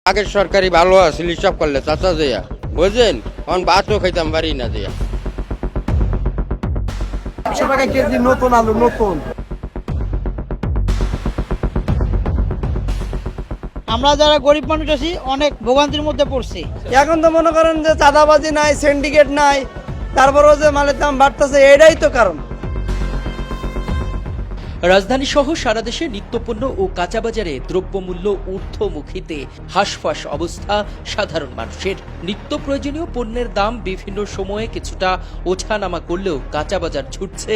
আগের সরকারি ভালো আছিল সব করলে চাচা দেয়া বুঝলেন, এখন ভাতও খাইতাম পারি না দেয়া। 100 টাকা কেজি নতুন আলু নতুন। আমরা যারা গরিব মানুষ আছি অনেক ভোগান্তির মধ্যে পড়ছি। এখন তো মনে করেন যে চাঁদাবাজি নাই, সিন্ডিকেট নাই, তারপরেও যে মালের দাম বাড়তেছে, এটাই তো কারণ। রাজধানী সহ সারা দেশে নিত্যপণ্য ও কাঁচাবাজারে দ্রব্যমূল্য ঊর্ধ্বমুখীতে হাঁসফাঁস অবস্থা সাধারণ মানুষের। নিত্য প্রয়োজনীয় পণ্যের দাম বিভিন্ন সময়ে কিছুটা ওঠানামা করলেও কাঁচাবাজার ছুটছে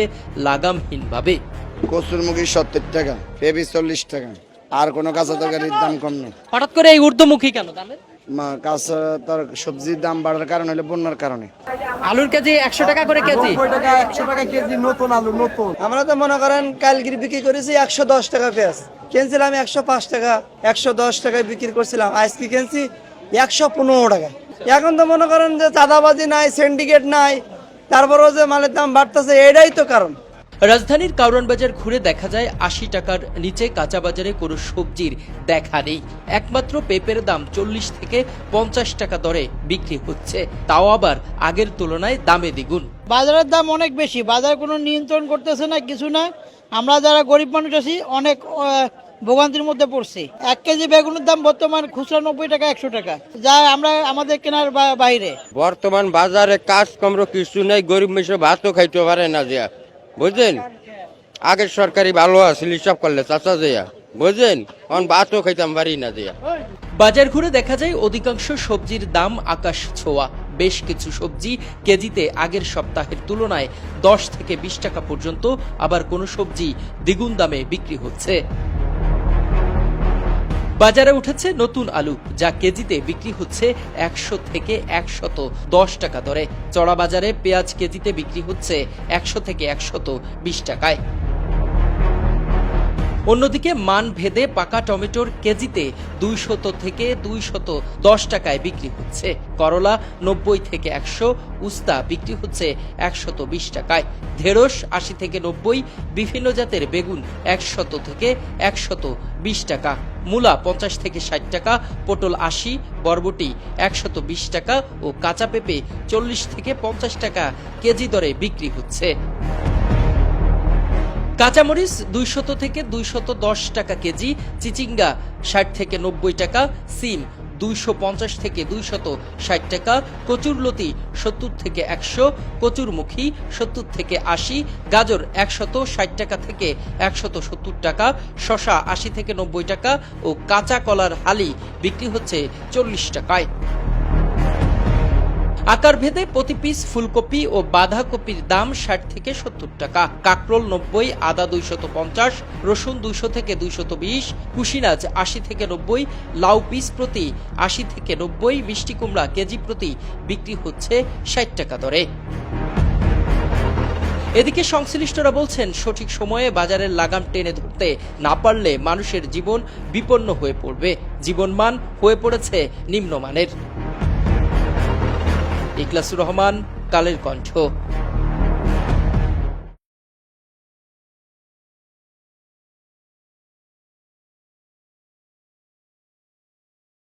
লাগামহীনভাবে। কচুরমুখী 70 টাকা, পেঁপে 40 টাকা, আর কোনো কাঁচা তরকারির দাম কম নেই। হঠাৎ করে এই ঊর্ধ্বমুখী কেন দামের? কাঁচা সবজির দাম বাড়ার কারণ হলো বন্যার কারণে। আলুর কেজি 100 টাকা করে কেজি। 100 টাকা কেজি নতুন আলু নতুন। আমরা তো মনে করেন কালগিরি বিক্রি করেছি 110 টাকা পেঁয়াজ, কিনছিলাম 105 টাকা, 110 টাকায় বিক্রি করছিলাম, আজকে কিনছি 115 টাকা। এখন তো মনে করেন যে চাঁদাবাজি নাই, সিন্ডিকেট নাই, তারপরেও যে মালের দাম বাড়তেছে, এটাই তো কারণ। রাজধানীর কারওয়ান বাজার ঘুরে দেখা যায় 80 টাকার নিচে কাঁচা বাজারে কোনো সবজির দেখা নেই। একমাত্র পেঁপের দাম 40 থেকে 50 টাকা দরে বিক্রি হচ্ছে, তাও আবার আগের তুলনায় দামে দ্বিগুণ। বাজারের দাম অনেক বেশি, বাজার কোনো নিয়ন্ত্রণ করতেছে না, কিছু না। আমরা যারা গরিব মানুষ আছি অনেক ভোগান্তির মধ্যে পড়ছি। 1 কেজি বেগুনের দাম বর্তমান খুচরা 90 টাকা, 100 টাকা, যা আমরা আমাদের কেনার বাইরে। বর্তমান বাজারে কাজ কম কিছু নেই, গরিব মেশে ভাতও খাইতে পারে না দেয়া বুঝলেন। আগের সরকারি ভালো আছিল সব করলে চাচা দেয়া বুঝলেন, এখন ভাতও খাইতাম পারি না দেয়া। বাজার ঘুরে দেখা যায় অধিকাংশ সবজির দাম আকাশ ছোঁয়া। বেশ কিছু সবজি কেজিতে আগের সপ্তাহের তুলনায় 10 থেকে 20 টাকা পর্যন্ত, আবার কোনো সবজি দ্বিগুণ দামে বিক্রি হচ্ছে। বাজারে উঠেছে নতুন আলু, যা কেজিতে বিক্রি হচ্ছে 100 থেকে 110 টাকা দরে। চড়া বাজারে পেঁয়াজ কেজিতে বিক্রি হচ্ছে 100 থেকে 120 টাকায়। অন্যদিকে মান ভেদে পাকা টমেটোর কেজিতে 200 থেকে 210 টাকায় বিক্রি হচ্ছে। করলা 90 থেকে 100, উস্তা বিক্রি হচ্ছে 120 টাকায়। ঢেঁড়স 80 থেকে 90, বিভিন্ন জাতের বেগুন 100 থেকে 120 টাকা, মূলা 50 থেকে 60 টাকা, পটল 80, বরবটি 120 টাকা ও কাঁচা পেঁপে 40 থেকে 50 টাকা কেজি দরে বিক্রি হচ্ছে। কাঁচামরিচ 200 থেকে 210 টাকা কেজি, চিচিঙ্গা 60 থেকে 90 টাকা, সিম 250 থেকে 260 টাকা, কচুরলতি 70 থেকে 100, কচুরমুখী 70 থেকে 80, গাজর 160 টাকা থেকে 170 টাকা, শসা 80 থেকে 90 টাকা ও কাঁচা কলার হালি বিক্রি হচ্ছে 40 টাকায়। আকার ভেদে প্রতি পিস ফুলকপি ও বাঁধাকপির দাম 60 থেকে 70 টাকা, কাকরোল 90, আদা 250, রসুন 200 থেকে 220, কুশিনাজ 80 থেকে 90, লাউ পিস প্রতি 80 থেকে 90, মিষ্টি কুমড়া কেজি প্রতি বিক্রি হচ্ছে 60 টাকা দরে। এদিকে সংশ্লিষ্টরা বলছেন, সঠিক সময়ে বাজারের লাগাম টেনে ধরতে না পারলে মানুষের জীবন বিপন্ন হয়ে পড়বে। জীবনমান হয়ে পড়েছে নিম্নমানের। ইখলাসুর রহমান, কালের কণ্ঠ।